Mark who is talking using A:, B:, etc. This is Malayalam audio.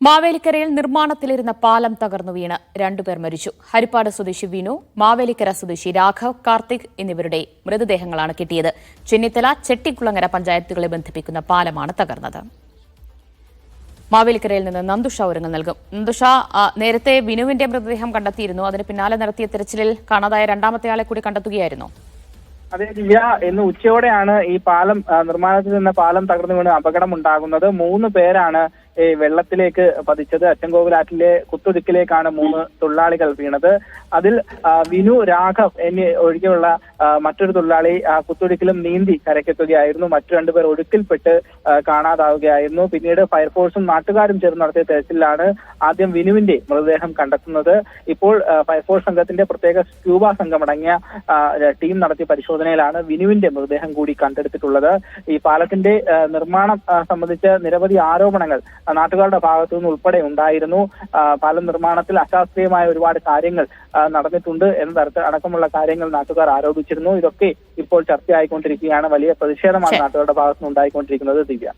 A: മാവേലിക്കരയിൽ നിർമ്മാണത്തിലിരുന്ന പാലം തകർന്നു വീണ് രണ്ടുപേർ മരിച്ചു. ഹരിപ്പാട് സ്വദേശി വിനു, മാവേലിക്കര സ്വദേശി രാഘവ്, കാർത്തിക് എന്നിവരുടെ മൃതദേഹങ്ങളാണ് കിട്ടിയത്. ചെന്നിത്തല, ചെട്ടിക്കുളങ്ങര പഞ്ചായത്തുകളെ ബന്ധിപ്പിക്കുന്ന പാലമാണ് തകർന്നത്. മാവേലിക്കരയിൽ നിന്ന് നന്ദുഷ വിവരങ്ങൾ നൽകും. നന്ദുഷ, നേരത്തെ വിനുവിന്റെ മൃതദേഹം കണ്ടെത്തിയിരുന്നു. അതിന് പിന്നാലെ നടത്തിയ തെരച്ചിലിൽ കാണാതായ രണ്ടാമത്തെ ആളെ കൂടി കണ്ടെത്തുകയായിരുന്നു.
B: അതെ ദിവ്യ, ഇന്ന് ഉച്ചയോടെയാണ് ഈ പാലം നിർമ്മാണത്തിൽ നിന്ന് പാലം തകർന്നു വീണ് അപകടമുണ്ടാകുന്നത്. 3 പേരാണ് ഈ വെള്ളത്തിലേക്ക് പതിച്ചത്. അച്ചൻകോവിലാറ്റിലെ കുത്തൊഴുക്കിലേക്കാണ് 3 തൊഴിലാളികൾ വീണത്. അതിൽ വിനു, രാഘവ് എന്നീ ഒഴികെയുള്ള മറ്റൊരു തൊഴിലാളി കുത്തൊഴുക്കിലും നീന്തി കരയ്ക്കെത്തുകയായിരുന്നു. മറ്റു 2 പേർ ഒഴുക്കിൽപ്പെട്ട് കാണാതാവുകയായിരുന്നു. പിന്നീട് ഫയർഫോഴ്സും നാട്ടുകാരും ചേർന്ന് നടത്തിയ തെരച്ചിലാണ് ആദ്യം വിനുവിന്റെ മൃതദേഹം കണ്ടെത്തുന്നത്. ഇപ്പോൾ ഫയർഫോഴ്സ് സംഘത്തിന്റെ പ്രത്യേക സ്ക്യൂബ സംഘമടങ്ങിയ ടീം നടത്തിയ പരിശോധനയിലാണ് വിനുവിന്റെ മൃതദേഹം കൂടി കണ്ടെടുത്തിട്ടുള്ളത്. ഈ പാലത്തിന്റെ നിർമ്മാണം സംബന്ധിച്ച് നിരവധി ആരോപണങ്ങൾ നാട്ടുകാരുടെ ഭാഗത്തു നിന്ന് ഉൾപ്പെടെ ഉണ്ടായിരുന്നു. പാലം നിർമ്മാണത്തിൽ അശാസ്ത്രീയമായ ഒരുപാട് കാര്യങ്ങൾ നടന്നിട്ടുണ്ട് എന്ന തരത്തിൽ അടക്കമുള്ള കാര്യങ്ങൾ നാട്ടുകാർ ആരോപിച്ചിരുന്നു. ഇതൊക്കെ ഇപ്പോൾ ചർച്ചയായിക്കൊണ്ടിരിക്കുകയാണ്. വലിയ പ്രതിഷേധമാണ് നാട്ടുകാരുടെ ഭാഗത്തുനിന്ന് ഉണ്ടായിക്കൊണ്ടിരിക്കുന്നത്. ദിവ്യ.